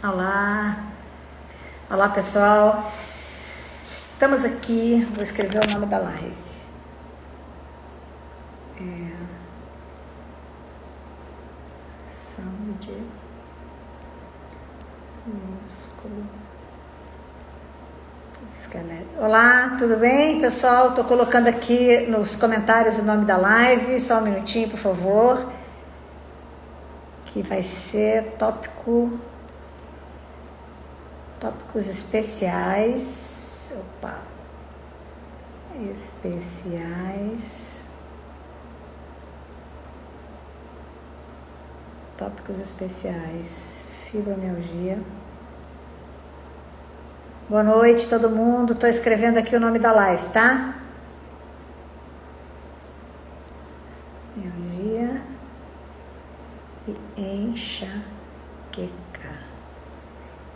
Olá, olá pessoal, estamos aqui, vou escrever o nome da live. Saúde, músculo, esqueleto. Olá, tudo bem pessoal? Estou colocando aqui nos comentários o nome da live, só um minutinho por favor, que vai ser tópicos especiais, tópicos especiais, fibromialgia. Boa noite todo mundo, estou escrevendo aqui o nome da live, tá? Mialgia e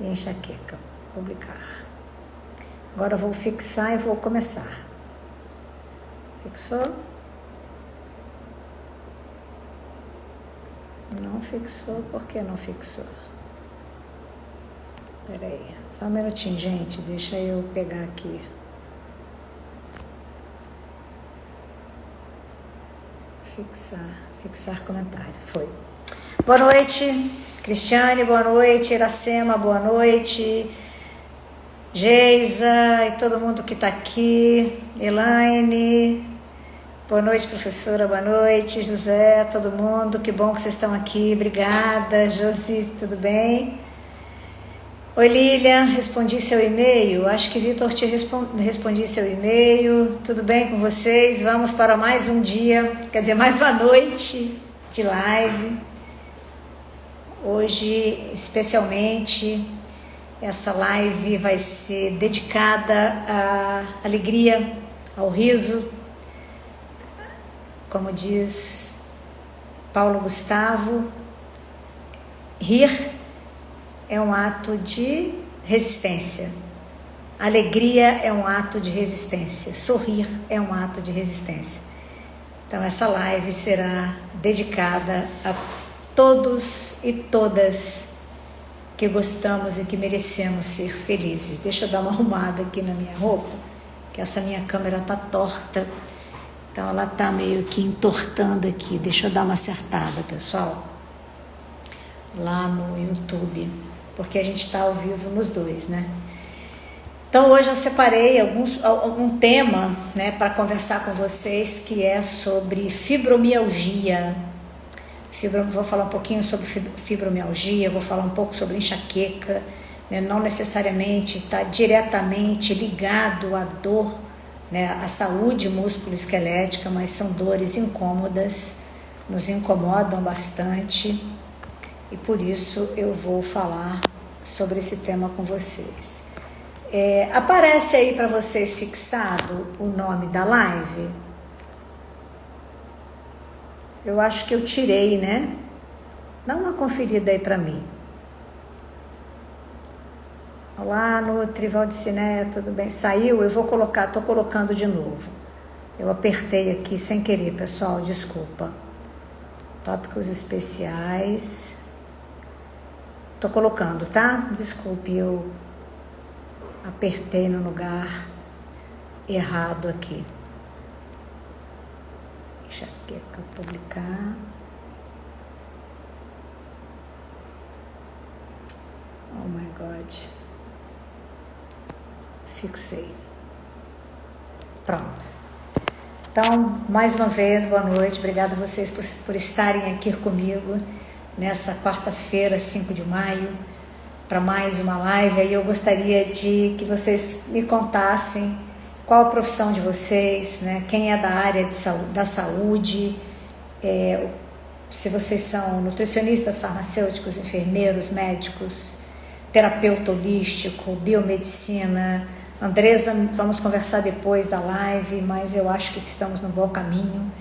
enxaqueca, publicar. Agora eu vou fixar e vou começar. Fixou? Não fixou, por que não fixou? Peraí, só um minutinho, gente, deixa eu pegar aqui. Fixar comentário, foi. Boa noite, Cristiane, boa noite, Iracema, boa noite, Geisa e todo mundo que está aqui, Elaine, boa noite, professora, boa noite, José, todo mundo, que bom que vocês estão aqui, obrigada, Josi, tudo bem? Oi, Lilian, respondi seu e-mail, acho que Vitor te respondi seu e-mail, tudo bem com vocês? Vamos para mais um dia, quer dizer, mais uma noite de live. Hoje, especialmente, essa live vai ser dedicada à alegria, ao riso. Como diz Paulo Gustavo, rir é um ato de resistência. Alegria é um ato de resistência. Sorrir é um ato de resistência. Então, essa live será dedicada a todos e todas que gostamos e que merecemos ser felizes. Deixa eu dar uma arrumada aqui na minha roupa, que essa minha câmera tá torta, então ela tá meio que entortando aqui. Deixa eu dar uma acertada, pessoal, lá no YouTube, porque a gente está ao vivo nos dois, né? Então hoje eu separei um tema, né, para conversar com vocês, que é sobre fibromialgia. Vou falar um pouquinho sobre fibromialgia, vou falar um pouco sobre enxaqueca, né? Não necessariamente está diretamente ligado à dor, né, à saúde músculo-esquelética, mas são dores incômodas, nos incomodam bastante, e por isso eu vou falar sobre esse tema com vocês. Aparece aí para vocês fixado o nome da live? Eu acho que eu tirei, né? Dá uma conferida aí para mim. Olá, Nutri, Valdiciné, tudo bem? Saiu? Eu vou colocar, tô colocando de novo. Eu apertei aqui sem querer, pessoal, desculpa. Tópicos especiais. Tô colocando, tá? Desculpe, eu apertei no lugar errado aqui. Enxaqueca, publicar. Oh my God. Fixei. Pronto. Então, mais uma vez, boa noite. Obrigada a vocês por estarem aqui comigo nessa quarta-feira, 5 de maio, para mais uma live. Aí eu gostaria de que vocês me contassem qual a profissão de vocês, né? Quem é da área da saúde, se vocês são nutricionistas, farmacêuticos, enfermeiros, médicos, terapeuta holístico, biomedicina. Andresa, vamos conversar depois da live, mas eu acho que estamos no bom caminho.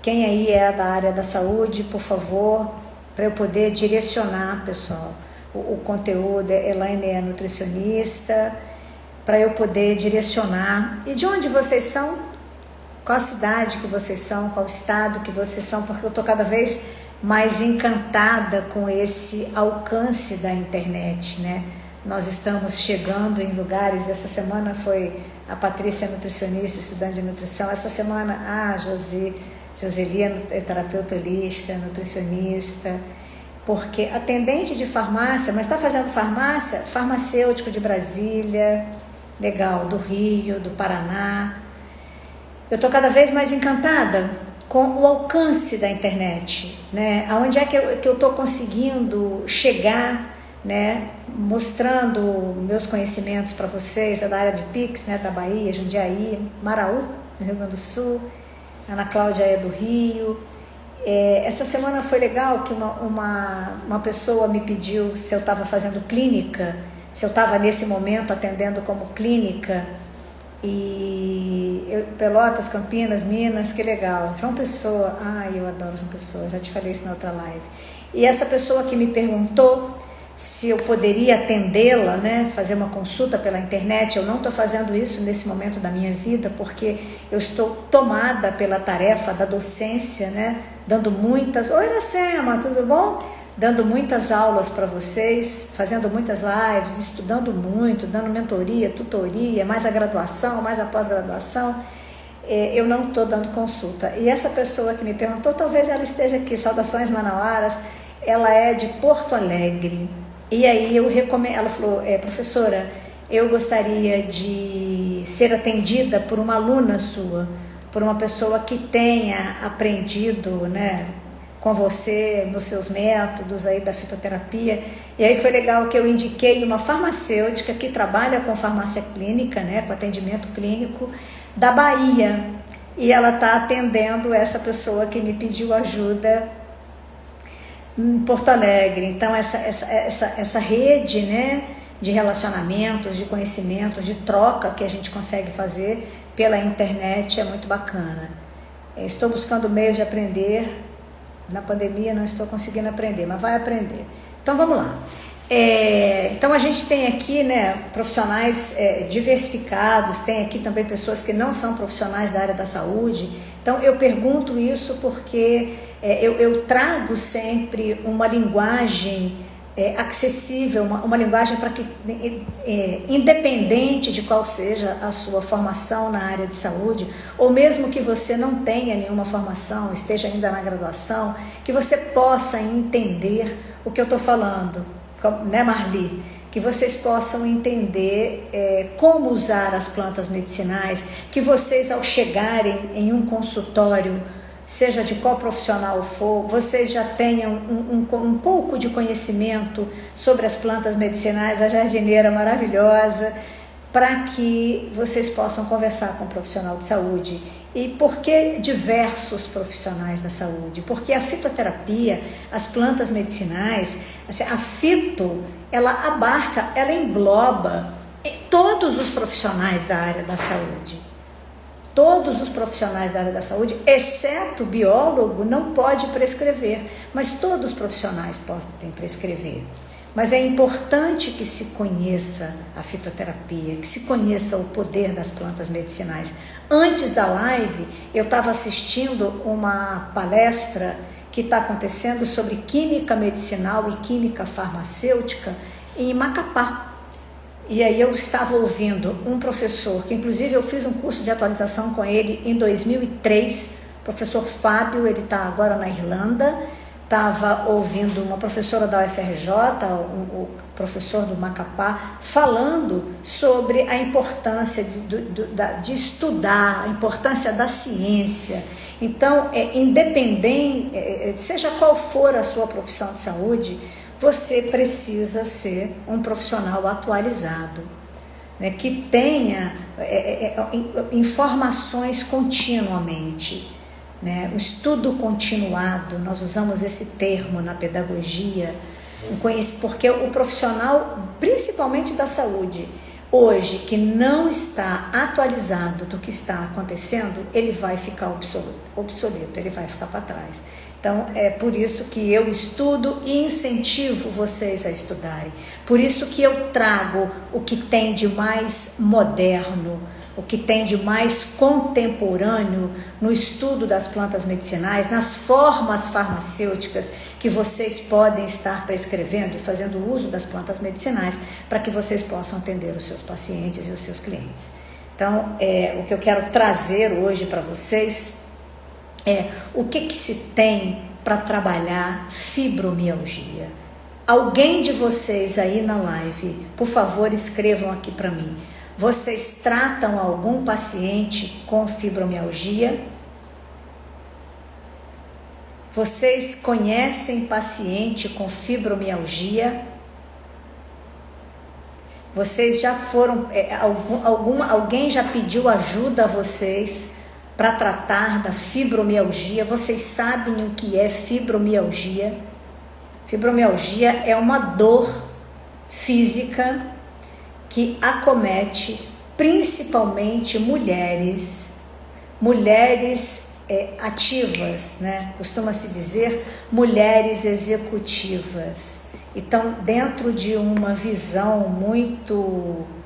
Quem aí é da área da saúde, por favor, para eu poder direcionar, pessoal, o conteúdo. Elaine é nutricionista, para eu poder direcionar. E de onde vocês são? Qual a cidade que vocês são? Qual o estado que vocês são? Porque eu estou cada vez mais encantada com esse alcance da internet, né? Nós estamos chegando em lugares, essa semana foi a Patrícia, nutricionista, estudante de nutrição, essa semana a Joseli é terapeuta holística, nutricionista, porque atendente de farmácia, mas está fazendo farmácia, farmacêutico de Brasília, legal, do Rio, do Paraná. Eu estou cada vez mais encantada com o alcance da internet, né? Aonde é que eu estou conseguindo chegar, né? Mostrando meus conhecimentos para vocês, da área de Pix, né? Da Bahia, Jundiaí, Maraú, no Rio Grande do Sul, Ana Cláudia é do Rio. Essa semana foi legal que uma pessoa me pediu se eu estava fazendo clínica, se eu estava nesse momento atendendo como clínica, e Pelotas, Campinas, Minas, que legal. João Pessoa, eu adoro João Pessoa, já te falei isso na outra live. E essa pessoa que me perguntou se eu poderia atendê-la, né, fazer uma consulta pela internet, eu não estou fazendo isso nesse momento da minha vida, porque eu estou tomada pela tarefa da docência, né, dando muitas... Oi, Iracema, tudo bom? Dando muitas aulas para vocês, fazendo muitas lives, estudando muito, dando mentoria, tutoria, mais a graduação, mais a pós-graduação. Eu não estou dando consulta. E essa pessoa que me perguntou, talvez ela esteja aqui, saudações manauaras, ela é de Porto Alegre. E aí eu recomendo, ela falou, professora, eu gostaria de ser atendida por uma aluna sua, por uma pessoa que tenha aprendido, né, com você, nos seus métodos aí da fitoterapia. E aí foi legal que eu indiquei uma farmacêutica que trabalha com farmácia clínica, né, com atendimento clínico, da Bahia. E ela está atendendo essa pessoa que me pediu ajuda em Porto Alegre. Então essa rede, né, de relacionamentos, de conhecimentos, de troca que a gente consegue fazer pela internet é muito bacana. Estou buscando meios de aprender. Na pandemia não estou conseguindo aprender, mas vai aprender. Então vamos lá. Então a gente tem aqui, né, profissionais diversificados, tem aqui também pessoas que não são profissionais da área da saúde. Então eu pergunto isso porque eu trago sempre uma linguagem acessível, uma linguagem para que, independente de qual seja a sua formação na área de saúde, ou mesmo que você não tenha nenhuma formação, esteja ainda na graduação, que você possa entender o que eu estou falando, né, Marli? Que vocês possam entender como usar as plantas medicinais, que vocês, ao chegarem em um consultório, seja de qual profissional for, vocês já tenham um pouco de conhecimento sobre as plantas medicinais, a jardineira maravilhosa, para que vocês possam conversar com um profissional de saúde. E por que diversos profissionais da saúde? Porque a fitoterapia, as plantas medicinais, assim, a fito, ela abarca, ela engloba todos os profissionais da área da saúde. Todos os profissionais da área da saúde, exceto o biólogo, não pode prescrever, mas todos os profissionais podem prescrever. Mas é importante que se conheça a fitoterapia, que se conheça o poder das plantas medicinais. Antes da live, eu estava assistindo uma palestra que está acontecendo sobre química medicinal e química farmacêutica em Macapá. E aí eu estava ouvindo um professor, que inclusive eu fiz um curso de atualização com ele em 2003, professor Fábio, ele está agora na Irlanda. Estava ouvindo uma professora da UFRJ, o professor do Macapá, falando sobre a importância de estudar, a importância da ciência. Então, independente, seja qual for a sua profissão de saúde, você precisa ser um profissional atualizado, né, que tenha informações continuamente. Né? O estudo continuado, nós usamos esse termo na pedagogia, porque o profissional, principalmente da saúde, hoje, que não está atualizado do que está acontecendo, ele vai ficar obsoleto, ele vai ficar para trás. Então, é por isso que eu estudo e incentivo vocês a estudarem. Por isso que eu trago o que tem de mais moderno, o que tem de mais contemporâneo no estudo das plantas medicinais, nas formas farmacêuticas que vocês podem estar prescrevendo e fazendo uso das plantas medicinais para que vocês possam atender os seus pacientes e os seus clientes. Então, o que eu quero trazer hoje para vocês é o que se tem para trabalhar fibromialgia. Alguém de vocês aí na live, por favor, escrevam aqui para mim. Vocês tratam algum paciente com fibromialgia? Vocês conhecem paciente com fibromialgia? Vocês já foram, alguém já pediu ajuda a vocês para tratar da fibromialgia? Vocês sabem o que é fibromialgia? Fibromialgia é uma dor física que acomete principalmente mulheres ativas, né? Costuma-se dizer mulheres executivas. Então, dentro de uma visão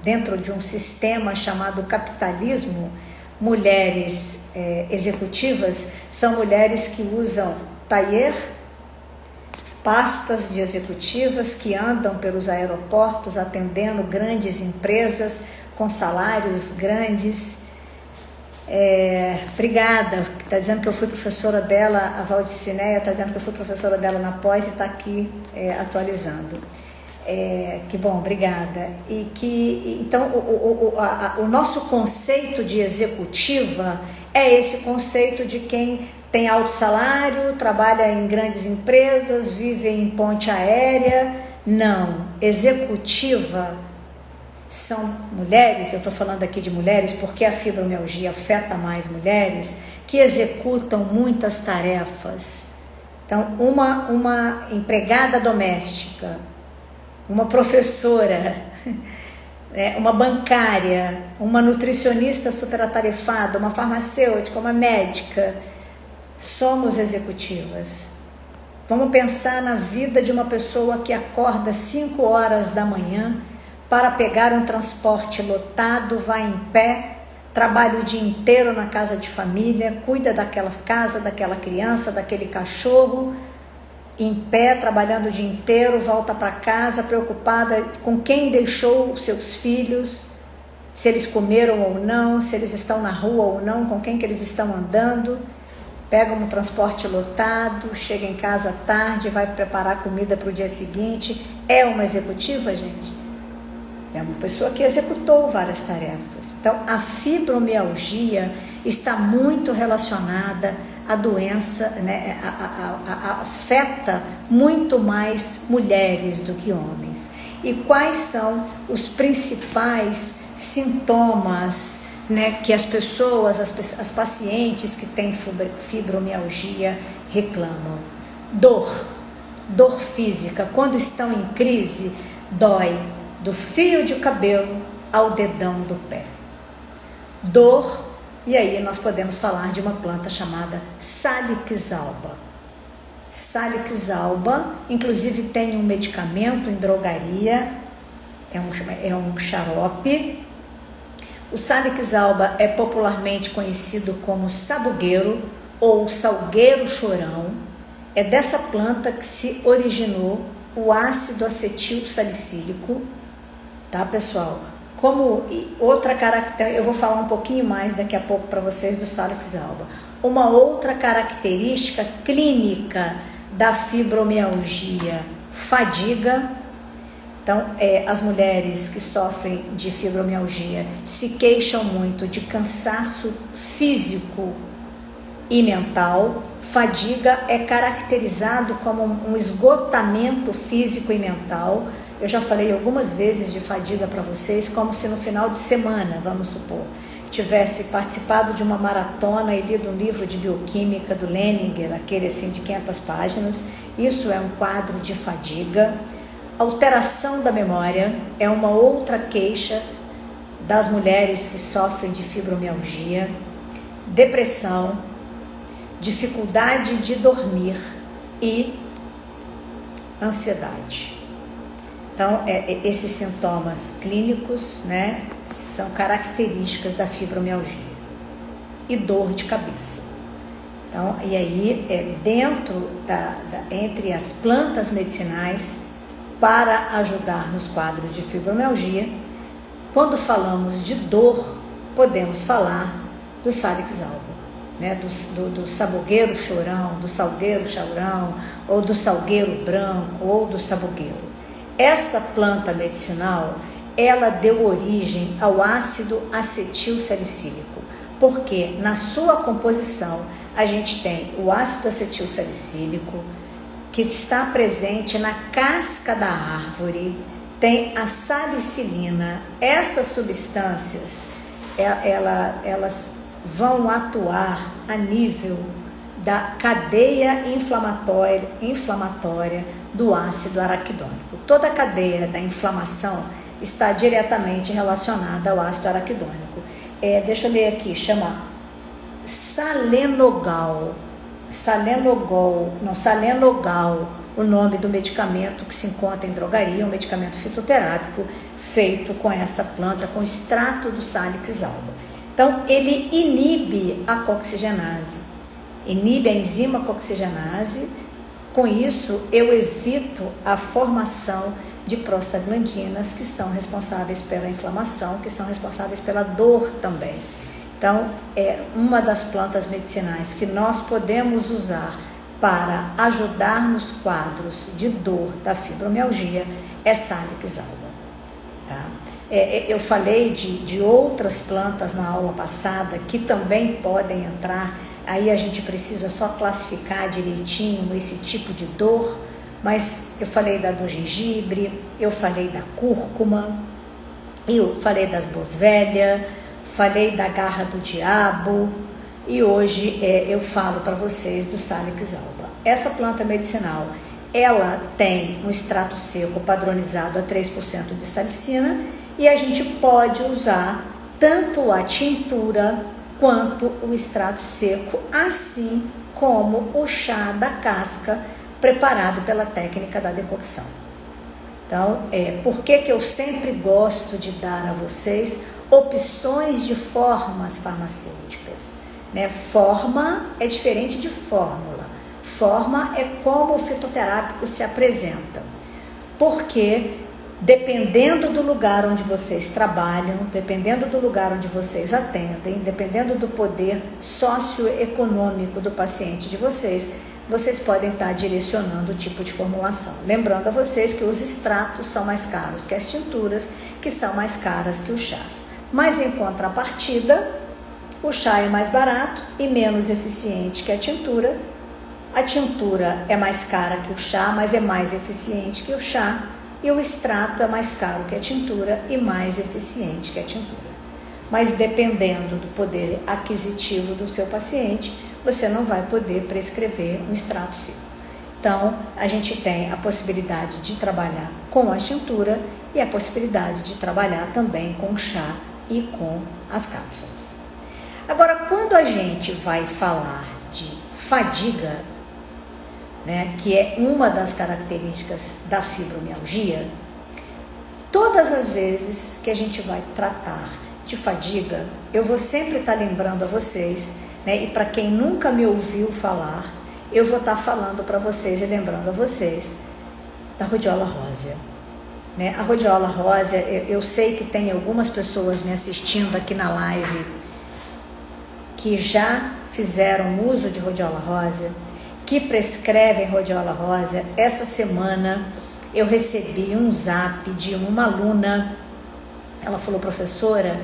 dentro de um sistema chamado capitalismo, mulheres executivas são mulheres que usam tailleur, pastas de executivas, que andam pelos aeroportos atendendo grandes empresas com salários grandes. Obrigada, está dizendo que eu fui professora dela, a Valdicineia está dizendo que eu fui professora dela na pós e está aqui atualizando. Que bom, obrigada. Então, o nosso conceito de executiva é esse conceito de quem tem alto salário, trabalha em grandes empresas, vive em ponte aérea. Não, executiva são mulheres, eu estou falando aqui de mulheres porque a fibromialgia afeta mais mulheres, que executam muitas tarefas. Então, uma empregada doméstica, uma professora, uma bancária, uma nutricionista superatarefada, uma farmacêutica, uma médica, somos executivas. Vamos pensar na vida de uma pessoa que acorda 5 horas da manhã para pegar um transporte lotado, vai em pé, trabalha o dia inteiro na casa de família, cuida daquela casa, daquela criança, daquele cachorro, em pé, trabalhando o dia inteiro, volta para casa preocupada com quem deixou os seus filhos, se eles comeram ou não, se eles estão na rua ou não, com quem que eles estão andando. Pega um transporte lotado, chega em casa tarde, vai preparar comida para o dia seguinte. É uma executiva, gente? É uma pessoa que executou várias tarefas. Então, a fibromialgia está muito relacionada à doença, né? Afeta muito mais mulheres do que homens. E quais são os principais sintomas, né, que as pessoas, as pacientes que têm fibromialgia reclamam? Dor física. Quando estão em crise, dói do fio de cabelo ao dedão do pé. Dor, e aí nós podemos falar de uma planta chamada Salix alba. Salix alba, inclusive tem um medicamento em drogaria, é um xarope. O Salix alba é popularmente conhecido como sabugueiro ou salgueiro chorão. É dessa planta que se originou o ácido acetil salicílico, tá, pessoal? Como outra característica, eu vou falar um pouquinho mais daqui a pouco para vocês do Salix alba. Uma outra característica clínica da fibromialgia, fadiga. Então, as mulheres que sofrem de fibromialgia se queixam muito de cansaço físico e mental. Fadiga é caracterizado como um esgotamento físico e mental. Eu já falei algumas vezes de fadiga para vocês, como se no final de semana, vamos supor, tivesse participado de uma maratona e lido um livro de bioquímica do Leninger, aquele assim de 500 páginas. Isso é um quadro de fadiga. Alteração da memória é uma outra queixa das mulheres que sofrem de fibromialgia. Depressão, dificuldade de dormir e ansiedade. Então, esses sintomas clínicos, né, são características da fibromialgia. E dor de cabeça. Então, e aí, dentro entre as plantas medicinais para ajudar nos quadros de fibromialgia, quando falamos de dor, podemos falar do Salix alba, né, do sabugueiro chorão, do salgueiro chaurão, ou do salgueiro branco, ou do sabugueiro. Esta planta medicinal, ela deu origem ao ácido acetil salicílico, porque na sua composição a gente tem o ácido acetil salicílico, que está presente na casca da árvore, tem a salicilina. Essas substâncias, elas vão atuar a nível da cadeia inflamatória do ácido araquidônico. Toda a cadeia da inflamação está diretamente relacionada ao ácido araquidônico. Deixa eu ler aqui, chama Salenogal, o nome do medicamento que se encontra em drogaria, um medicamento fitoterápico feito com essa planta, com extrato do Salix alba. Então, ele inibe a coxigenase, inibe a enzima coxigenase. Com isso, eu evito a formação de prostaglandinas, que são responsáveis pela inflamação, que são responsáveis pela dor também. Então, uma das plantas medicinais que nós podemos usar para ajudar nos quadros de dor da fibromialgia é Salix alba. Tá? Eu falei de outras plantas na aula passada que também podem entrar, aí a gente precisa só classificar direitinho esse tipo de dor, mas eu falei do gengibre, eu falei da cúrcuma, eu falei das boswellia, falei da garra do diabo e hoje eu falo para vocês do Salix alba. Essa planta medicinal, ela tem um extrato seco padronizado a 3% de salicina e a gente pode usar tanto a tintura quanto o extrato seco, assim como o chá da casca preparado pela técnica da decocção. Então, por que eu sempre gosto de dar a vocês opções de formas farmacêuticas, né? Forma é diferente de fórmula. Forma é como o fitoterápico se apresenta. Porque dependendo do lugar onde vocês trabalham, dependendo do lugar onde vocês atendem, dependendo do poder socioeconômico do paciente de vocês, vocês podem estar direcionando o tipo de formulação. Lembrando a vocês que os extratos são mais caros que as tinturas, que são mais caras que os chás. Mas em contrapartida, o chá é mais barato e menos eficiente que a tintura. A tintura é mais cara que o chá, mas é mais eficiente que o chá. E o extrato é mais caro que a tintura e mais eficiente que a tintura. Mas dependendo do poder aquisitivo do seu paciente, você não vai poder prescrever um extrato seco. Então, a gente tem a possibilidade de trabalhar com a tintura e a possibilidade de trabalhar também com o chá e com as cápsulas. Agora, quando a gente vai falar de fadiga, né, que é uma das características da fibromialgia, todas as vezes que a gente vai tratar de fadiga, eu vou sempre estar lembrando a vocês, né, e para quem nunca me ouviu falar, eu vou estar falando para vocês e lembrando a vocês da rhodiola rósea. Né? A rhodiola rósea, eu sei que tem algumas pessoas me assistindo aqui na live que já fizeram uso de rhodiola rósea, que prescrevem rhodiola rósea. Essa semana eu recebi um zap de uma aluna, ela falou: professora,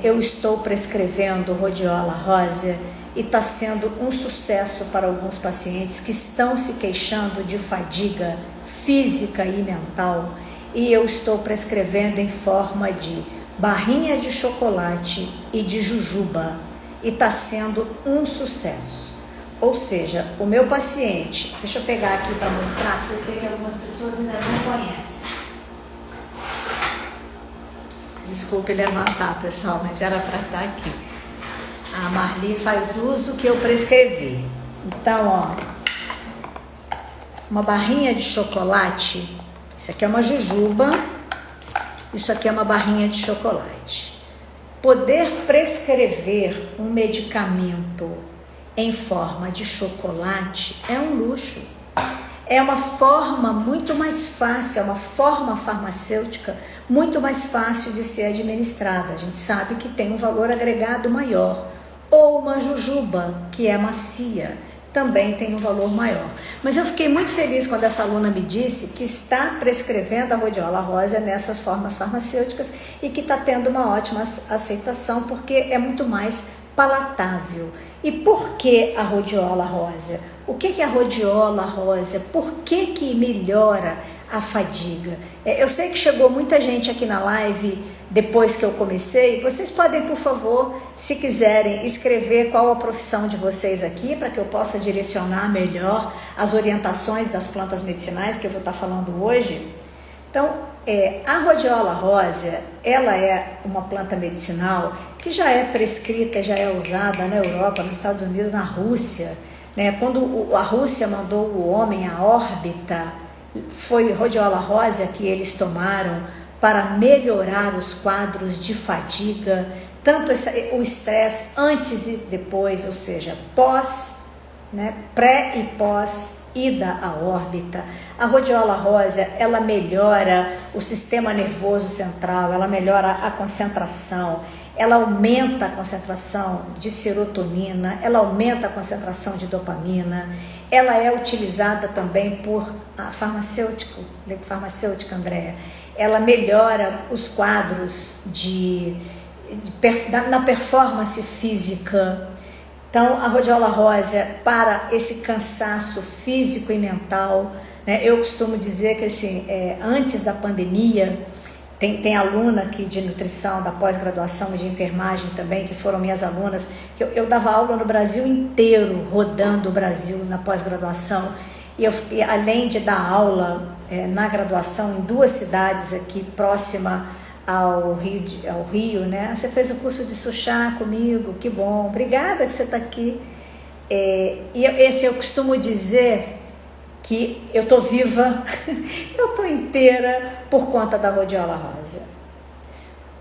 eu estou prescrevendo rhodiola rósea e está sendo um sucesso para alguns pacientes que estão se queixando de fadiga física e mental, e eu estou prescrevendo em forma de barrinha de chocolate e de jujuba, e está sendo um sucesso. Ou seja, o meu paciente, deixa eu pegar aqui para mostrar, porque eu sei que algumas pessoas ainda não conhecem. Desculpe levantar, pessoal, mas era para estar aqui. A Marli faz uso que eu prescrevi. Então, ó, uma barrinha de chocolate Isso aqui é uma jujuba, isso aqui é uma barrinha de chocolate. Poder prescrever um medicamento em forma de chocolate é um luxo. É uma forma muito mais fácil, é uma forma farmacêutica muito mais fácil de ser administrada. A gente sabe que tem um valor agregado maior. Ou uma jujuba, que é macia, também tem um valor maior. Mas eu fiquei muito feliz quando essa aluna me disse que está prescrevendo a rhodiola rosa nessas formas farmacêuticas e que está tendo uma ótima aceitação, porque é muito mais palatável. E por que a rhodiola rosa? O que é a rhodiola rosa? Por que melhora a fadiga? Eu sei que chegou muita gente aqui na live depois que eu comecei. Vocês podem, por favor, se quiserem, escrever qual a profissão de vocês aqui, para que eu possa direcionar melhor as orientações das plantas medicinais que eu vou estar falando hoje. Então, a rhodiola rosa, ela é uma planta medicinal que já é prescrita, já é usada na Europa, nos Estados Unidos, na Rússia, né? Quando a Rússia mandou o homem à órbita, foi rhodiola rosa que eles tomaram para melhorar os quadros de fadiga, tanto o estresse antes e depois, ou seja, pré e pós ida à órbita. A rhodiola rosa, ela melhora o sistema nervoso central, ela melhora a concentração, ela aumenta a concentração de serotonina, ela aumenta a concentração de dopamina, ela é utilizada também por farmacêutica, Andréa. Ela melhora os quadros na performance física. Então, a rhodiola rosa, para esse cansaço físico e mental, né? Eu costumo dizer que assim, antes da pandemia, tem aluna aqui de nutrição, da pós-graduação e de enfermagem também, que foram minhas alunas, que eu dava aula no Brasil inteiro, rodando o Brasil na pós-graduação, e além de dar aula na graduação em 2 cidades aqui próxima ao Rio, né? Você fez o curso de Suchá comigo, que bom, obrigada que você está aqui. Eu costumo dizer que eu estou viva, eu estou inteira por conta da rhodiola rosa.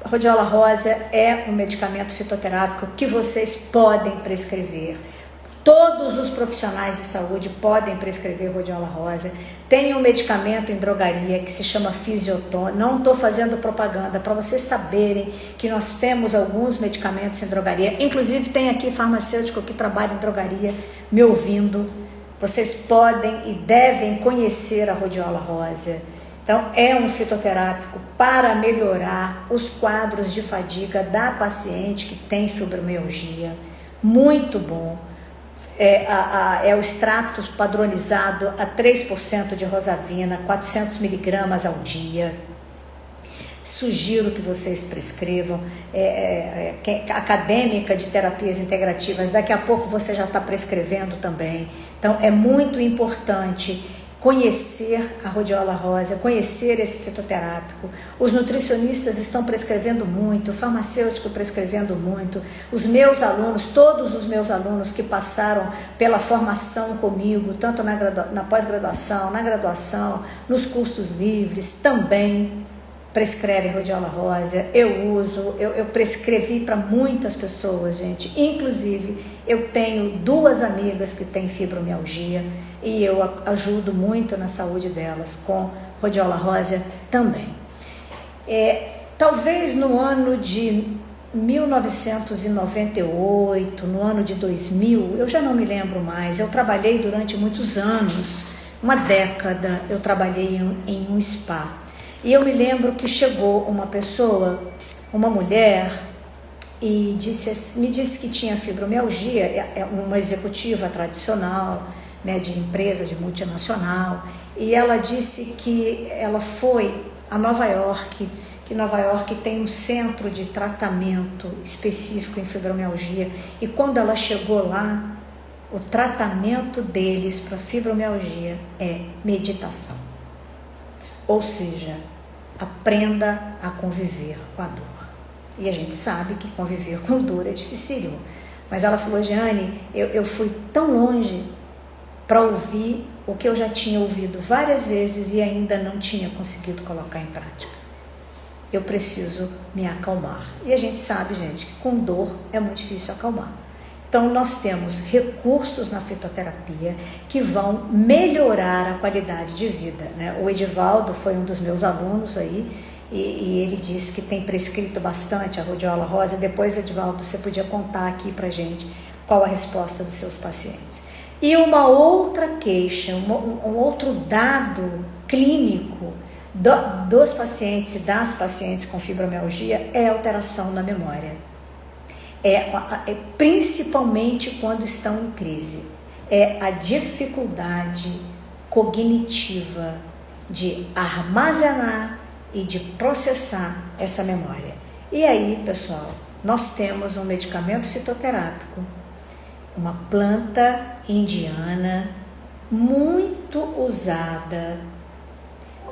A rhodiola rosa é um medicamento fitoterápico que vocês podem prescrever. Todos os profissionais de saúde podem prescrever rhodiola rosa. Tem um medicamento em drogaria que se chama Fisioton. Não estou fazendo propaganda, para vocês saberem que nós temos alguns medicamentos em drogaria. Inclusive tem aqui farmacêutico que trabalha em drogaria me ouvindo. Vocês podem e devem conhecer a rhodiola rosa. Então, é um fitoterápico para melhorar os quadros de fadiga da paciente que tem fibromialgia. Muito bom. É o extrato padronizado a 3% de rosavina, 400 miligramas ao dia. Sugiro que vocês prescrevam. Acadêmica de terapias integrativas, daqui a pouco você já está prescrevendo também. Então, é muito importante conhecer a rhodiola rosa, conhecer esse fitoterápico. Os nutricionistas estão prescrevendo muito, o farmacêutico prescrevendo muito. Os meus alunos, todos os meus alunos que passaram pela formação comigo, tanto na pós-graduação, na graduação, nos cursos livres, também prescrevem rhodiola rosa. Eu prescrevi para muitas pessoas, gente. Inclusive, eu tenho 2 amigas que têm fibromialgia e eu ajudo muito na saúde delas com rhodiola rosa também. Talvez no ano de 1998, no ano de 2000, eu já não me lembro mais, eu trabalhei durante muitos anos, uma década, eu trabalhei em um spa. E eu me lembro que chegou uma pessoa, uma mulher, e me disse que tinha fibromialgia, é uma executiva tradicional, né, de empresa, de multinacional, e ela disse que ela foi a Nova York, que Nova York tem um centro de tratamento específico em fibromialgia, e quando ela chegou lá, o tratamento deles para fibromialgia é meditação. Ou seja, aprenda a conviver com a dor. E a gente sabe que conviver com dor é dificílimo. Mas ela falou, Jeane, eu fui tão longe para ouvir o que eu já tinha ouvido várias vezes e ainda não tinha conseguido colocar em prática. Eu preciso me acalmar. E a gente sabe, gente, que com dor é muito difícil acalmar. Então, nós temos recursos na fitoterapia que vão melhorar a qualidade de vida, né? O Edivaldo foi um dos meus alunos aí, e ele disse que tem prescrito bastante a rhodiola rosa. Depois, Edivaldo, você podia contar aqui pra gente qual a resposta dos seus pacientes. E uma outra queixa, um outro dado clínico dos pacientes e das pacientes com fibromialgia é a alteração na memória. Principalmente quando estão em crise. É a dificuldade cognitiva de armazenar e de processar essa memória. E aí, pessoal, nós temos um medicamento fitoterápico, uma planta indiana muito usada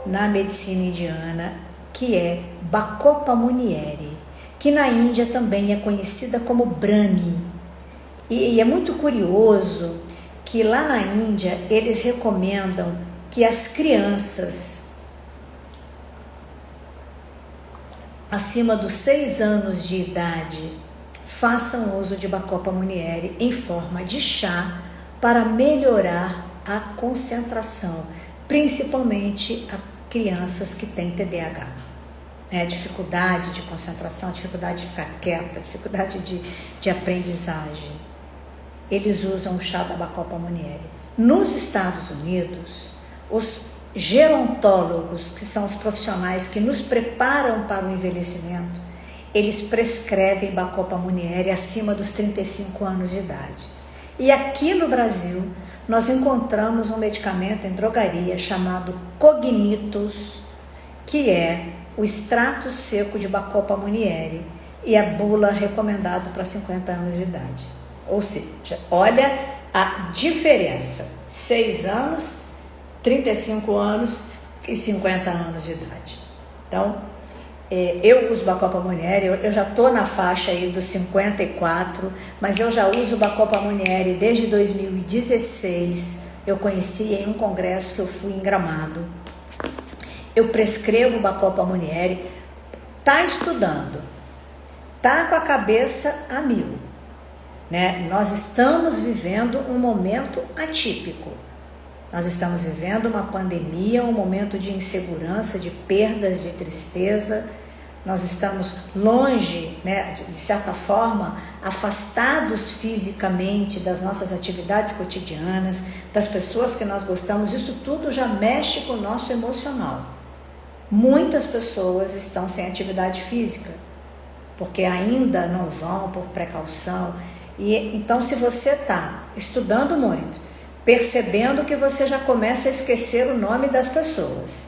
na medicina indiana, que é Bacopa munieri, que na Índia também é conhecida como Brahmi. E é muito curioso que lá na Índia eles recomendam que as crianças acima dos 6 anos de idade façam uso de Bacopa munieri em forma de chá para melhorar a concentração, principalmente a crianças que têm TDAH. Dificuldade de concentração, dificuldade de ficar quieta, dificuldade de aprendizagem. Eles usam o chá da Bacopa munieri. Nos Estados Unidos, os gerontólogos, que são os profissionais que nos preparam para o envelhecimento, eles prescrevem Bacopa munieri acima dos 35 anos de idade. E aqui no Brasil, nós encontramos um medicamento em drogaria chamado Cognitus, que é o extrato seco de Bacopa munieri e a bula recomendado para 50 anos de idade. Ou seja, olha a diferença: 6 anos, 35 anos e 50 anos de idade. Então, eu uso Bacopa munieri, eu já estou na faixa aí dos 54, mas eu já uso Bacopa munieri desde 2016. Eu conheci em um congresso que eu fui em Gramado. Eu prescrevo Bacopa munieri, tá estudando, tá com a cabeça a mil, né? Nós estamos vivendo um momento atípico. Nós estamos vivendo uma pandemia, um momento de insegurança, de perdas, de tristeza. Nós estamos longe, né, de certa forma, afastados fisicamente das nossas atividades cotidianas, das pessoas que nós gostamos. Isso tudo já mexe com o nosso emocional. Muitas pessoas estão sem atividade física, porque ainda não vão por precaução. E então, se você está estudando muito, percebendo que você já começa a esquecer o nome das pessoas,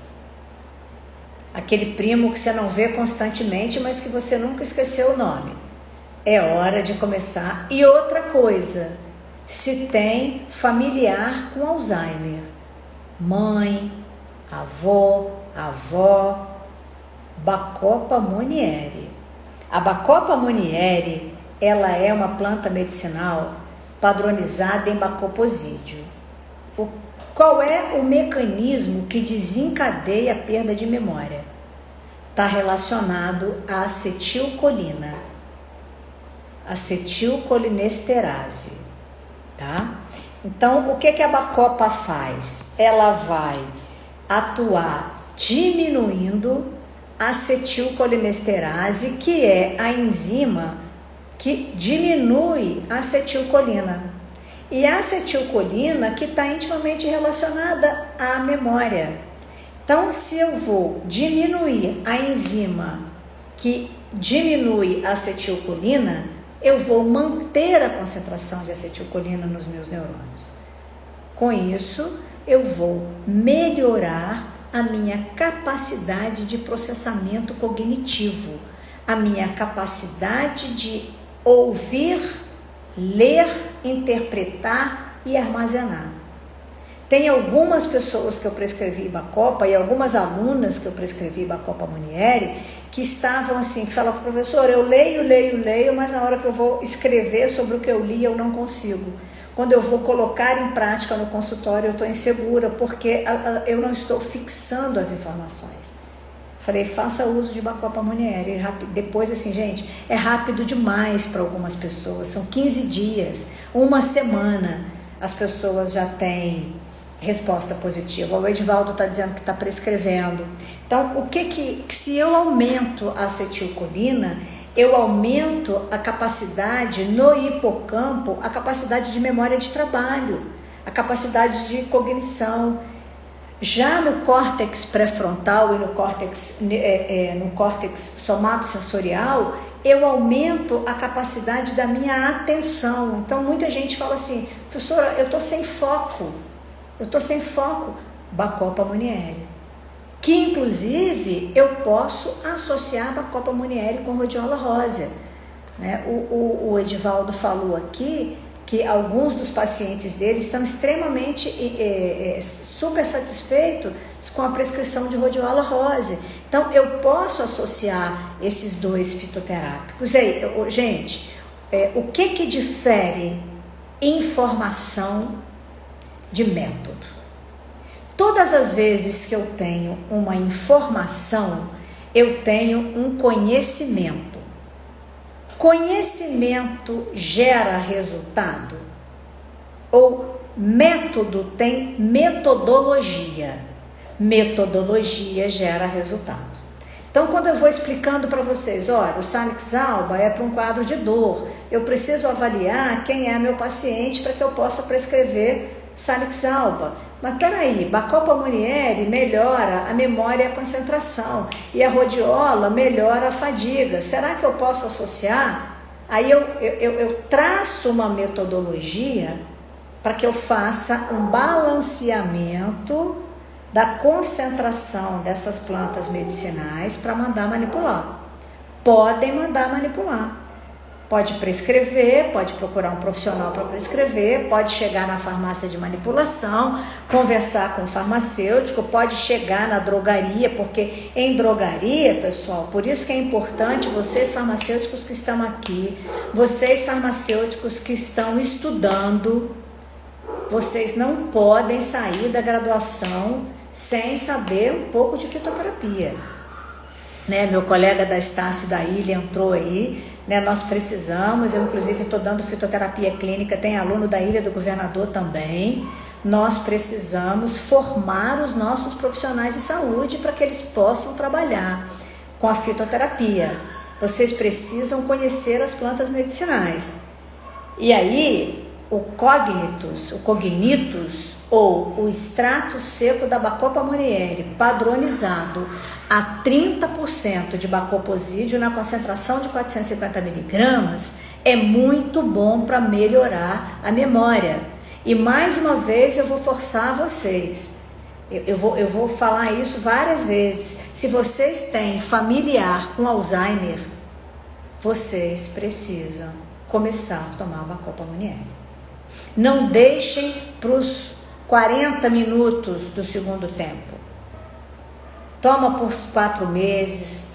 aquele primo que você não vê constantemente, mas que você nunca esqueceu o nome, é hora de começar. E outra coisa, se tem familiar com Alzheimer, mãe, avô, avó, Bacopa munieri. A Bacopa munieri, ela é uma planta medicinal padronizada em Bacoposídeo. Qual é o mecanismo que desencadeia a perda de memória? Está relacionado à acetilcolina, acetilcolinesterase, tá? Então, o que a Bacopa faz? Ela vai atuar diminuindo a acetilcolinesterase, que é a enzima que diminui a acetilcolina. E a acetilcolina que está intimamente relacionada à memória. Então, se eu vou diminuir a enzima que diminui a acetilcolina, eu vou manter a concentração de acetilcolina nos meus neurônios. Com isso, eu vou melhorar a minha capacidade de processamento cognitivo, a minha capacidade de ouvir, ler, interpretar e armazenar. Tem algumas pessoas que eu prescrevi Bacopa e algumas alunas que eu prescrevi Bacopa munieri que estavam assim, que falavam, professor, eu leio, mas na hora que eu vou escrever sobre o que eu li, eu não consigo. quando eu vou colocar em prática no consultório, eu estou insegura, porque eu não estou fixando as informações. Falei, faça uso de Bacopa Monnieri. Depois, assim, gente, é rápido demais para algumas pessoas. São 15 dias, uma semana, as pessoas já têm resposta positiva. O Edivaldo está dizendo que está prescrevendo. Então, se eu aumento a acetilcolina, eu aumento a capacidade no hipocampo, a capacidade de memória de trabalho, a capacidade de cognição. Já no córtex pré-frontal e no córtex somatosensorial, eu aumento a capacidade da minha atenção. Então, muita gente fala assim, professora, eu estou sem foco. Bacopa Monnieri. Que, inclusive, eu posso associar a Bacopa Monnieri com rhodiola rósea. Né? O Edivaldo falou aqui que alguns dos pacientes dele estão extremamente super satisfeitos com a prescrição de rhodiola rósea. Então, eu posso associar esses dois fitoterápicos. Aí, gente, o que difere informação de método? Todas as vezes que eu tenho uma informação, eu tenho um conhecimento. Conhecimento gera resultado? Ou método tem metodologia? Metodologia gera resultado. Então, quando eu vou explicando para vocês, olha, o Salix alba é para um quadro de dor, eu preciso avaliar quem é meu paciente para que eu possa prescrever Salix alba. Mas peraí, Bacopa Monnieri melhora a memória e a concentração, e a rhodiola melhora a fadiga. Será que eu posso associar? Aí eu traço uma metodologia para que eu faça um balanceamento da concentração dessas plantas medicinais para mandar manipular. Podem mandar manipular. Pode prescrever, pode procurar um profissional para prescrever, pode chegar na farmácia de manipulação, conversar com o farmacêutico, pode chegar na drogaria, porque em drogaria, pessoal, por isso que é importante vocês farmacêuticos que estão aqui, vocês farmacêuticos que estão estudando, vocês não podem sair da graduação sem saber um pouco de fitoterapia. Né? Meu colega da Estácio da Ilha entrou aí. Né, nós precisamos, eu inclusive estou dando fitoterapia clínica, tem aluno da Ilha do Governador também, nós precisamos formar os nossos profissionais de saúde para que eles possam trabalhar com a fitoterapia. Vocês precisam conhecer as plantas medicinais. E aí, o cognitus ou o extrato seco da Bacopa Monnieri padronizado a 30% de bacoposídeo na concentração de 450 miligramas é muito bom para melhorar a memória. E mais uma vez eu vou forçar vocês, eu vou falar isso várias vezes, se vocês têm familiar com Alzheimer, vocês precisam começar a tomar Bacopa Monnieri. Não deixem para os 40 minutos do segundo tempo. Toma por 4 meses,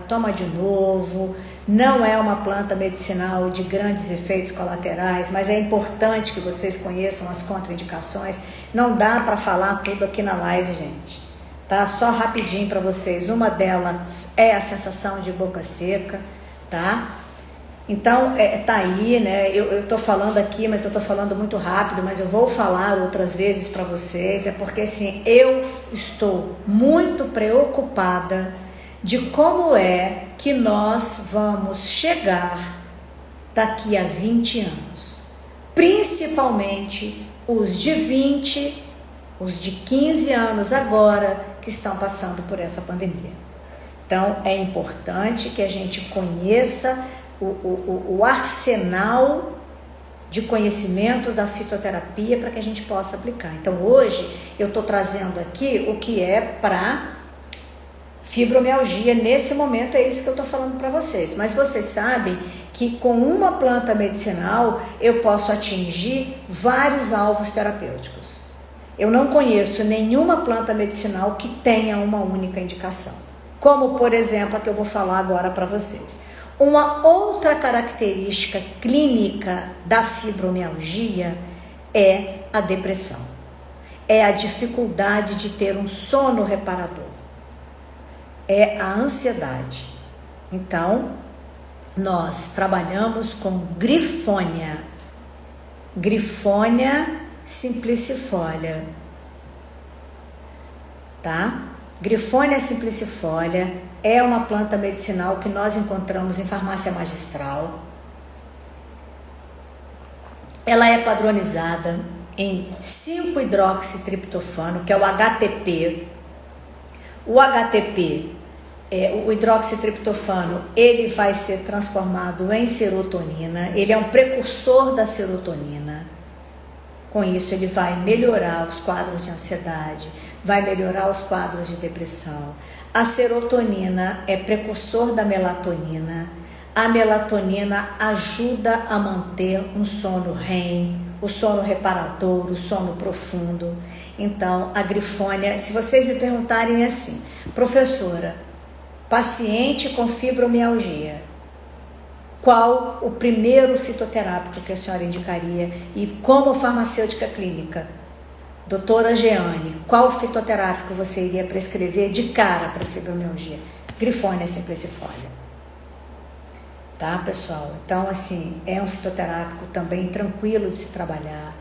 toma de novo. Não é uma planta medicinal de grandes efeitos colaterais, mas é importante que vocês conheçam as contraindicações. Não dá para falar tudo aqui na live, gente. Tá? Só rapidinho para vocês. Uma delas é a sensação de boca seca, tá? Então, tá aí, né? Eu tô falando aqui, mas eu tô falando muito rápido, mas eu vou falar outras vezes para vocês, é porque, assim, eu estou muito preocupada de como é que nós vamos chegar daqui a 20 anos. Principalmente os de 20, os de 15 anos agora, que estão passando por essa pandemia. Então, é importante que a gente conheça o arsenal de conhecimentos da fitoterapia para que a gente possa aplicar. Então, hoje, eu estou trazendo aqui o que é para fibromialgia. Nesse momento, é isso que eu estou falando para vocês. Mas vocês sabem que com uma planta medicinal, eu posso atingir vários alvos terapêuticos. Eu não conheço nenhuma planta medicinal que tenha uma única indicação. Como, por exemplo, a que eu vou falar agora para vocês. Uma outra característica clínica da fibromialgia é a depressão. É a dificuldade de ter um sono reparador. É a ansiedade. Então, nós trabalhamos com Grifônia. Grifônia simplicifolia. Tá? Grifônia simplicifolia é uma planta medicinal que nós encontramos em farmácia magistral. Ela é padronizada em 5-hidroxitriptofano, que é o HTP. O HTP, o hidroxitriptofano, ele vai ser transformado em serotonina. Ele é um precursor da serotonina. Com isso, ele vai melhorar os quadros de ansiedade, vai melhorar os quadros de depressão. A serotonina é precursor da melatonina. A melatonina ajuda a manter um sono REM, o sono reparador, o sono profundo. Então, a Grifônia, se vocês me perguntarem assim, professora, paciente com fibromialgia, qual o primeiro fitoterápico que a senhora indicaria? E como farmacêutica clínica, doutora Jeane, qual fitoterápico você iria prescrever de cara para fibromialgia? Grifônia simplicifolia. Tá, pessoal? Então, assim, é um fitoterápico também tranquilo de se trabalhar.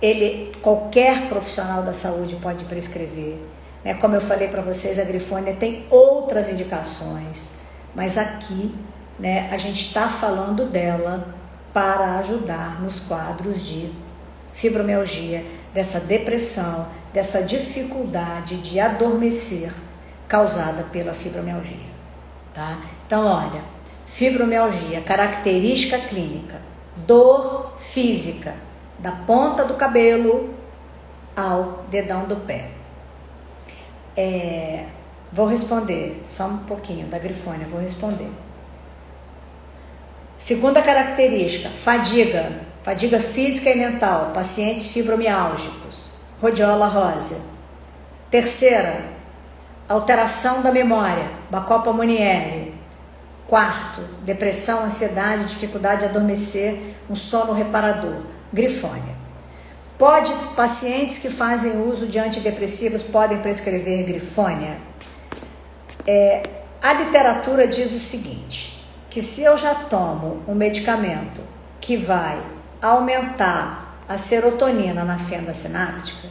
Ele, qualquer profissional da saúde pode prescrever. Né? Como eu falei para vocês, a Grifônia tem outras indicações, mas aqui, né, a gente está falando dela para ajudar nos quadros de fibromialgia, dessa depressão, dessa dificuldade de adormecer causada pela fibromialgia. Tá? Então, olha, fibromialgia, característica clínica, dor física, da ponta do cabelo ao dedão do pé. Vou responder, só um pouquinho da Grifônia, vou responder. Segunda característica, fadiga física e mental, pacientes fibromiálgicos, Rhodiola rosea. Terceira, alteração da memória, Bacopa monnieri. Quarto, depressão, ansiedade, dificuldade de adormecer, um sono reparador, Grifônia. Pacientes que fazem uso de antidepressivos podem prescrever Grifônia? A literatura diz o seguinte, que se eu já tomo um medicamento que vai aumentar a serotonina na fenda sináptica,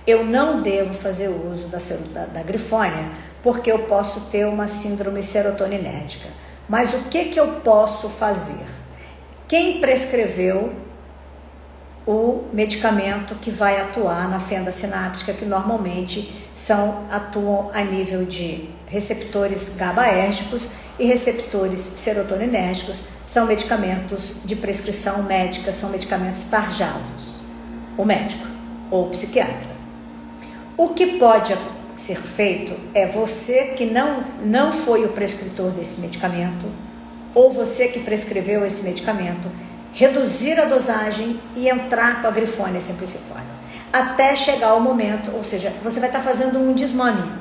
eu não devo fazer uso da Grifônia, porque eu posso ter uma síndrome serotoninérgica. Mas o que eu posso fazer? Quem prescreveu o medicamento que vai atuar na fenda sináptica, que normalmente atuam a nível de receptores GABAérgicos e receptores serotoninérgicos, são medicamentos de prescrição médica, são medicamentos tarjados, o médico ou o psiquiatra. O que pode ser feito é você que não foi o prescritor desse medicamento, ou você que prescreveu esse medicamento, reduzir a dosagem e entrar com a Grifônia simplicifolia, até chegar o momento, ou seja, você vai estar fazendo um desmame,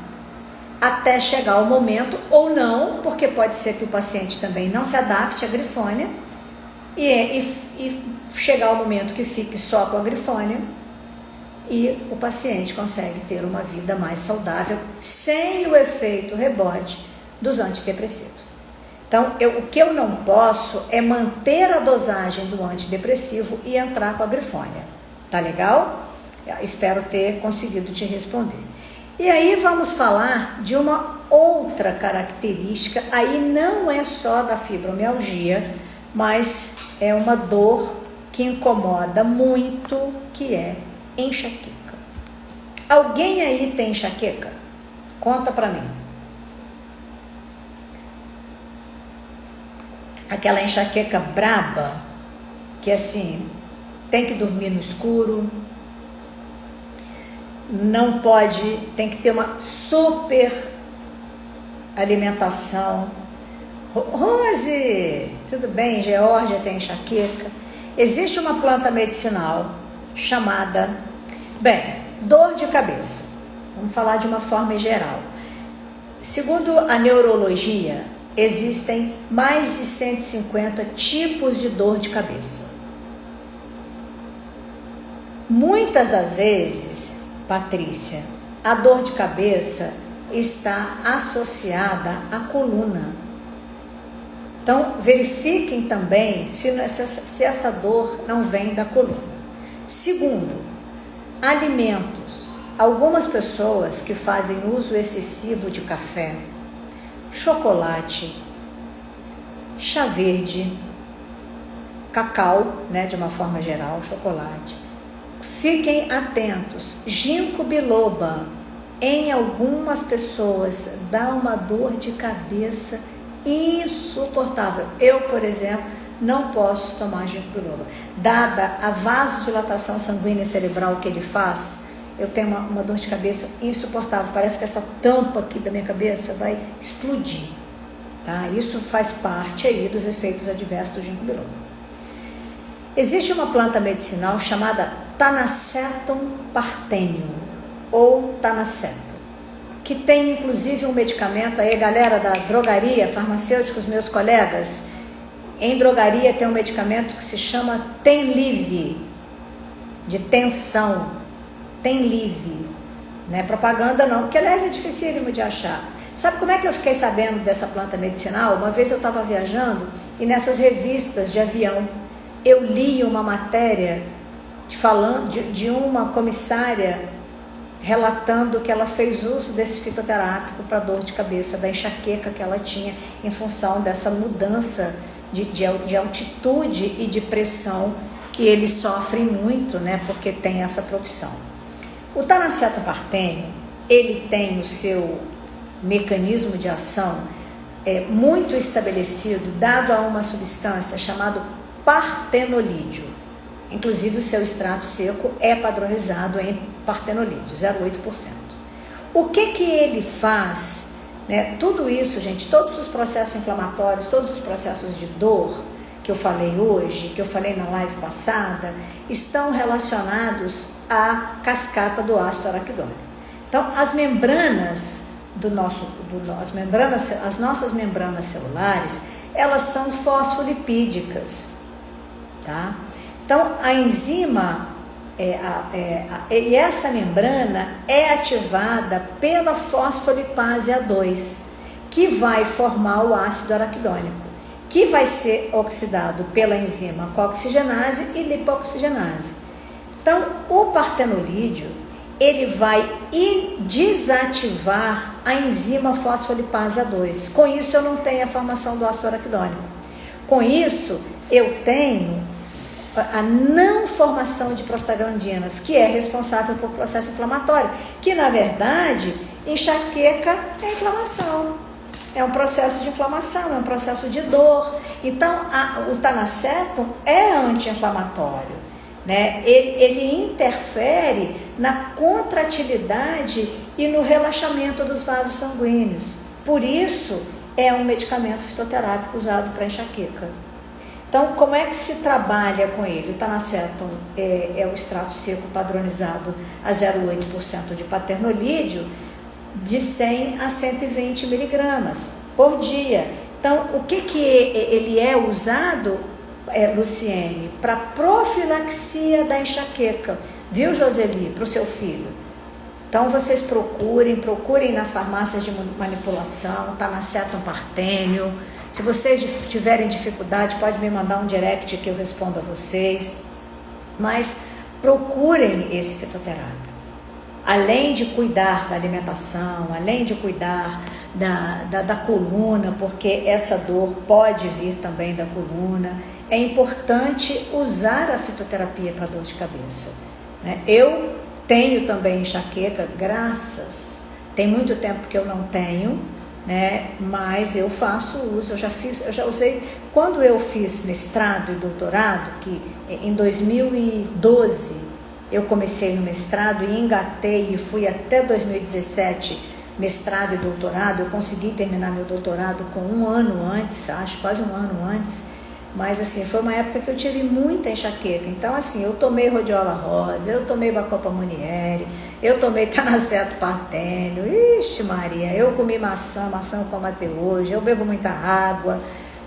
até chegar o momento, ou não, porque pode ser que o paciente também não se adapte à Grifônia, e chegar o momento que fique só com a Grifônia, e o paciente consegue ter uma vida mais saudável, sem o efeito rebote dos antidepressivos. Então, o que eu não posso é manter a dosagem do antidepressivo e entrar com a Grifônia. Tá legal? Espero ter conseguido te responder. E aí vamos falar de uma outra característica, aí não é só da fibromialgia, mas é uma dor que incomoda muito, que é enxaqueca. Alguém aí tem enxaqueca? Conta pra mim. Aquela enxaqueca braba, que assim, tem que dormir no escuro, não pode, tem que ter uma super alimentação. Rose, tudo bem? Geórgia tem enxaqueca. Existe uma planta medicinal chamada, dor de cabeça. Vamos falar de uma forma geral. Segundo a neurologia, existem mais de 150 tipos de dor de cabeça. Muitas das vezes, Patrícia, a dor de cabeça está associada à coluna. Então, verifiquem também se essa dor não vem da coluna. Segundo, alimentos. Algumas pessoas que fazem uso excessivo de café, chocolate, chá verde, cacau, de uma forma geral, chocolate. Fiquem atentos, ginkgo biloba, em algumas pessoas, dá uma dor de cabeça insuportável. Eu, por exemplo, não posso tomar ginkgo biloba. Dada a vasodilatação sanguínea cerebral que ele faz, eu tenho uma dor de cabeça insuportável. Parece que essa tampa aqui da minha cabeça vai explodir. Tá? Isso faz parte aí dos efeitos adversos do ginkgo biloba. Existe uma planta medicinal chamada Tanacetum parthenium, ou Tanacetum, que tem inclusive um medicamento, aí galera da drogaria, farmacêuticos, meus colegas, em drogaria tem um medicamento que se chama Tenlive, de tensão, Tenlive, não é propaganda não, porque aliás é dificílimo de achar. Sabe como é que eu fiquei sabendo dessa planta medicinal? Uma vez eu estava viajando e nessas revistas de avião, eu li uma matéria falando de uma comissária relatando que ela fez uso desse fitoterápico para dor de cabeça, da enxaqueca que ela tinha em função dessa mudança de altitude e de pressão que eles sofrem muito, porque tem essa profissão. O Tanacetum parthenium, ele tem o seu mecanismo de ação muito estabelecido, dado a uma substância chamada partenolídeo. Inclusive o seu extrato seco é padronizado em partenolídeo, 0,8%. O que ele faz? Tudo isso, gente, todos os processos inflamatórios, todos os processos de dor que eu falei hoje, que eu falei na live passada, estão relacionados à cascata do ácido araquidônico. Então, as membranas as nossas membranas celulares, elas são fosfolipídicas, tá? Então, a enzima, e essa membrana é ativada pela fosfolipase A2, que vai formar o ácido araquidônico, que vai ser oxidado pela enzima cooxigenase e lipoxigenase. Então, o partenolídeo, ele vai desativar a enzima fosfolipase A2. Com isso, eu não tenho a formação do ácido araquidônico. Com isso, eu tenho a não formação de prostaglandinas, que é responsável por processo inflamatório, que na verdade, enxaqueca é inflamação, é um processo de inflamação, é um processo de dor. Então, o Tanacetum é anti-inflamatório, ele interfere na contratilidade e no relaxamento dos vasos sanguíneos. Por isso, é um medicamento fitoterápico usado para enxaqueca. Então, como é que se trabalha com ele? O Tanacetum é o extrato seco padronizado a 0,8% de paternolídeo, de 100 a 120 miligramas por dia. Então, o que ele é usado, Luciene? Para profilaxia da enxaqueca. Viu, Joseli? Para o seu filho. Então, vocês procurem nas farmácias de manipulação, Tanacetum parthenium. Se vocês tiverem dificuldade, pode me mandar um direct que eu respondo a vocês. Mas procurem esse fitoterápico. Além de cuidar da alimentação, além de cuidar da coluna, porque essa dor pode vir também da coluna, é importante usar a fitoterapia para dor de cabeça. Eu tenho também enxaqueca, tem muito tempo que eu não tenho, mas eu faço uso, eu já usei, quando eu fiz mestrado e doutorado, que em 2012 eu comecei no mestrado e engatei e fui até 2017 mestrado e doutorado, eu consegui terminar meu doutorado com um ano antes, quase um ano antes, mas assim, foi uma época que eu tive muita enxaqueca. Então assim, eu tomei Rhodiola rosa, eu tomei Bacopa Munieri, Eu tomei Tanaceto Partênio, ixi Maria, eu comi maçã eu como até hoje, eu bebo muita água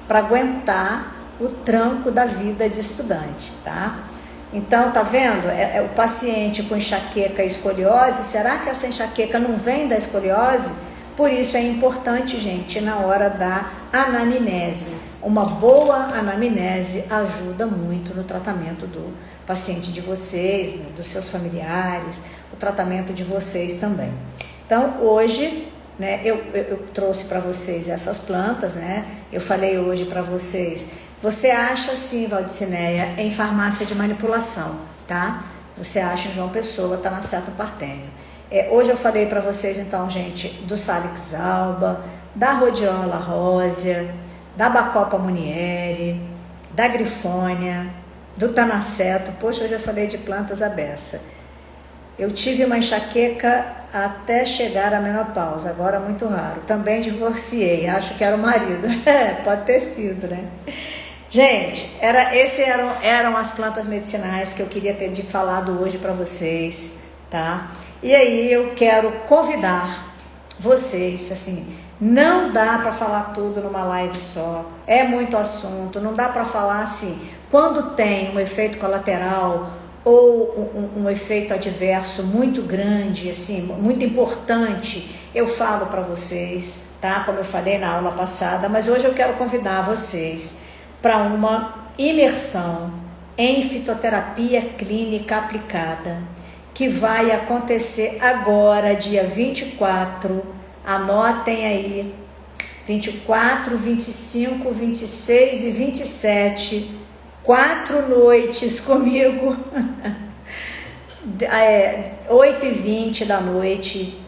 para aguentar o tranco da vida de estudante, tá? Então, tá vendo? O paciente com enxaqueca e escoliose, será que essa enxaqueca não vem da escoliose? Por isso é importante, gente, na hora da anamnese. Uma boa anamnese ajuda muito no tratamento do paciente de vocês, né, dos seus familiares, o tratamento de vocês também. Então, hoje, né, eu trouxe para vocês essas plantas, né? Eu falei hoje para vocês. Você acha sim, Valdicineia, em farmácia de manipulação, tá? Você acha em João Pessoa, Tanaceto Partênio. Hoje eu falei para vocês, então, gente, do Salix alba, da Rhodiola rósea, da Bacopa munieri, da Grifônia, do Tanaceto. Poxa, hoje eu falei de plantas à beça. Eu tive uma enxaqueca até chegar à menopausa, agora muito raro. Também divorciei, acho que era o marido. Pode ter sido, né? Gente, eram as plantas medicinais que eu queria ter falado hoje para vocês, tá? E aí eu quero convidar vocês, assim, não dá para falar tudo numa live só, é muito assunto, não dá para falar assim, quando tem um efeito colateral ou um efeito adverso muito grande, assim, muito importante, eu falo para vocês, tá? Como eu falei na aula passada, mas hoje eu quero convidar vocês para uma imersão em fitoterapia clínica aplicada, que vai acontecer agora, dia 24, anotem aí, 24, 25, 26 e 27, 4 noites comigo, 8h20 da noite,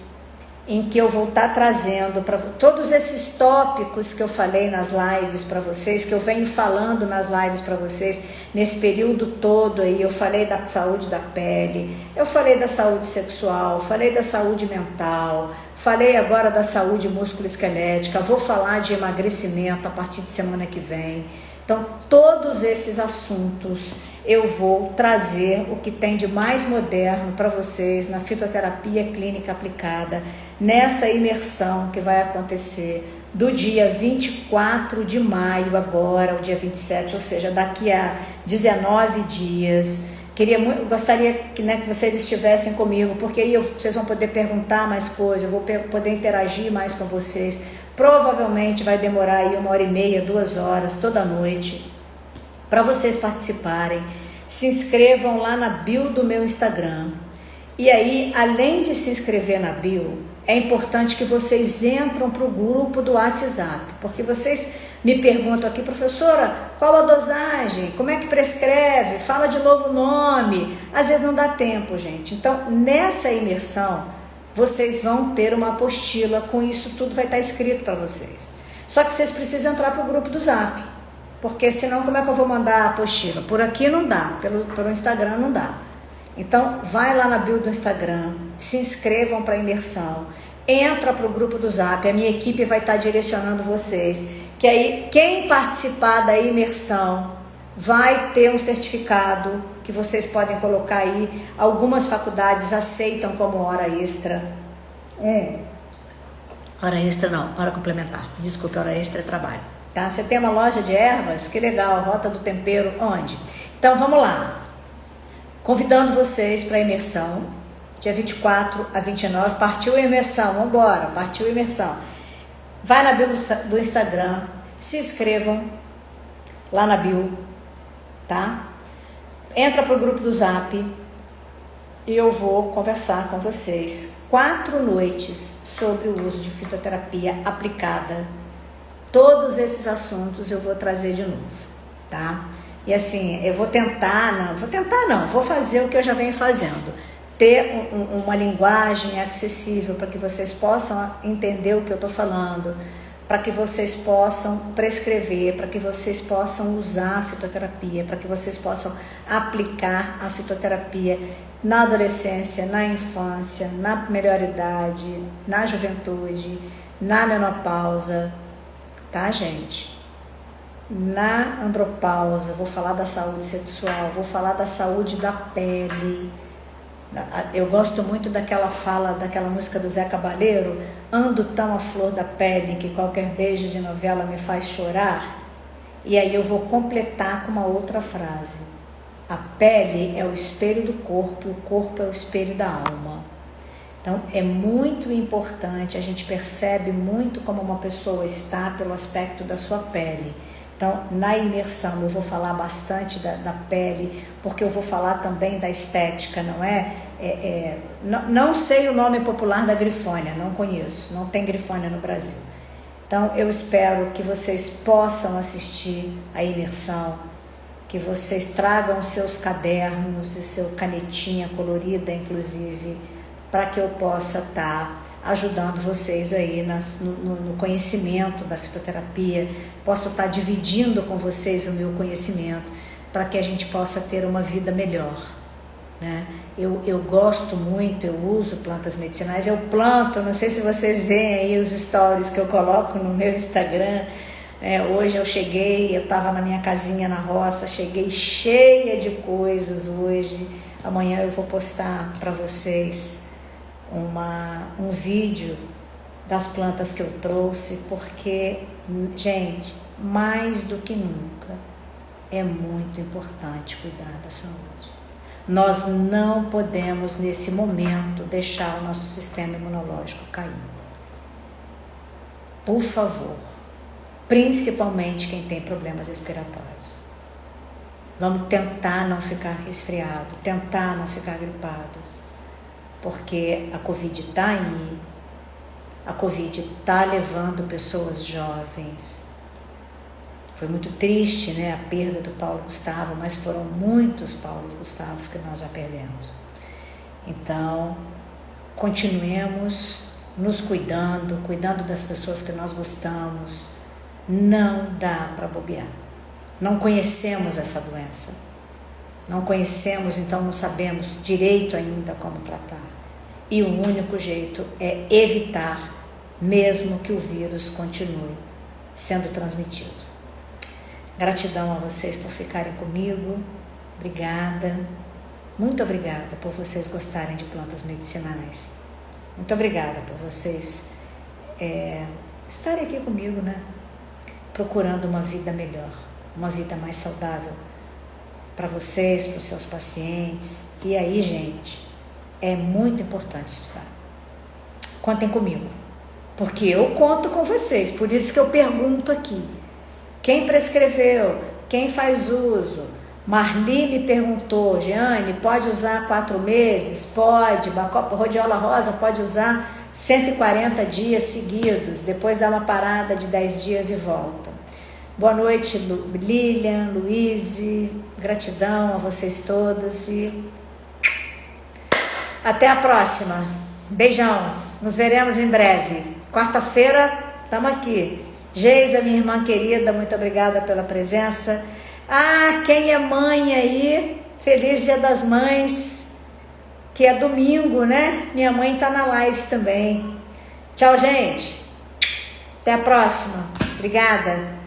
em que eu vou estar trazendo para todos esses tópicos que eu falei nas lives para vocês, que eu venho falando nas lives para vocês, nesse período todo aí, eu falei da saúde da pele, eu falei da saúde sexual, falei da saúde mental, falei agora da saúde músculo-esquelética, vou falar de emagrecimento a partir de semana que vem. Então, todos esses assuntos eu vou trazer o que tem de mais moderno para vocês na fitoterapia clínica aplicada, nessa imersão que vai acontecer do dia 24 de maio agora, ao dia 27, ou seja, daqui a 19 dias. Gostaria que, né, que vocês estivessem comigo, porque aí vocês vão poder perguntar mais coisas, eu vou poder interagir mais com vocês. Provavelmente vai demorar aí 1h30, 2 horas, toda noite, para vocês participarem. Se inscrevam lá na bio do meu Instagram. E aí, além de se inscrever na bio, é importante que vocês entrem para o grupo do WhatsApp, porque vocês me perguntam aqui, professora, qual a dosagem? Como é que prescreve? Fala de novo o nome. Às vezes não dá tempo, gente. Então, nessa imersão, vocês vão ter uma apostila, com isso tudo vai estar escrito para vocês. Só que vocês precisam entrar para o grupo do Zap, porque senão como é que eu vou mandar a apostila? Por aqui não dá, pelo Instagram não dá. Então, vai lá na bio do Instagram, se inscrevam para a imersão, entra para o grupo do Zap, a minha equipe vai estar direcionando vocês, que aí quem participar da imersão vai ter um certificado que vocês podem colocar aí. Algumas faculdades aceitam como hora extra. Hora extra não, hora complementar. Desculpe, hora extra é trabalho. Tá? Você tem uma loja de ervas? Que legal, Rota do Tempero, onde? Então vamos lá. Convidando vocês para a imersão, dia 24 a 29, partiu a imersão, vamos embora, partiu a imersão. Vai na bio do Instagram, se inscrevam lá na bio, tá? Entra para o grupo do Zap e eu vou conversar com vocês 4 noites sobre o uso de fitoterapia aplicada. Todos esses assuntos eu vou trazer de novo, tá? E assim, eu vou fazer o que eu já venho fazendo. Ter uma linguagem acessível para que vocês possam entender o que eu estou falando, para que vocês possam prescrever, para que vocês possam usar a fitoterapia, para que vocês possam aplicar a fitoterapia na adolescência, na infância, na melhor idade, na juventude, na menopausa, tá, gente? Na andropausa, vou falar da saúde sexual, vou falar da saúde da pele, Eu gosto muito daquela fala, daquela música do Zé Cabaleiro, ando tão à flor da pele que qualquer beijo de novela me faz chorar. E aí eu vou completar com uma outra frase. A pele é o espelho do corpo e o corpo é o espelho da alma. Então é muito importante, a gente percebe muito como uma pessoa está pelo aspecto da sua pele. Então, na imersão, eu vou falar bastante da pele, porque eu vou falar também da estética, não é? Não sei o nome popular da grifônia, não conheço, não tem grifônia no Brasil. Então, eu espero que vocês possam assistir a imersão, que vocês tragam seus cadernos e seu canetinha colorida, inclusive, para que eu possa estar ajudando vocês aí no conhecimento da fitoterapia, posso estar dividindo com vocês o meu conhecimento para que a gente possa ter uma vida melhor, né? Eu gosto muito, eu uso plantas medicinais, eu planto, não sei se vocês veem aí os stories que eu coloco no meu Instagram. Hoje eu estava na minha casinha na roça, cheguei cheia de coisas hoje, amanhã eu vou postar para vocês um vídeo das plantas que eu trouxe, porque, gente, mais do que nunca, é muito importante cuidar da saúde. Nós não podemos, nesse momento, deixar o nosso sistema imunológico cair. Por favor, principalmente quem tem problemas respiratórios. Vamos tentar não ficar resfriado, tentar não ficar gripados. Porque a Covid está aí, a Covid está levando pessoas jovens. Foi muito triste, né, a perda do Paulo Gustavo, mas foram muitos Paulos Gustavos que nós já perdemos. Então, continuemos nos cuidando das pessoas que nós gostamos. Não dá para bobear. Não conhecemos essa doença. Não conhecemos, então não sabemos direito ainda como tratar. E o único jeito é evitar, mesmo que o vírus continue sendo transmitido. Gratidão a vocês por ficarem comigo. Obrigada. Muito obrigada por vocês gostarem de plantas medicinais. Muito obrigada por vocês estarem aqui comigo, né? Procurando uma vida melhor, uma vida mais saudável para vocês, para os seus pacientes. E aí, gente, é muito importante estudar. Contem comigo, porque eu conto com vocês, por isso que eu pergunto aqui. Quem prescreveu? Quem faz uso? Marli me perguntou, Jeane, pode usar 4 meses? Pode. Rhodiola rosa pode usar 140 dias seguidos, depois dá uma parada de 10 dias e volta. Boa noite, Lilian, Luíse, gratidão a vocês todas e até a próxima. Beijão, nos veremos em breve. Quarta-feira, estamos aqui. Geisa, minha irmã querida, muito obrigada pela presença. Quem é mãe aí, feliz Dia das Mães, que é domingo, né? Minha mãe tá na live também. Tchau, gente. Até a próxima. Obrigada.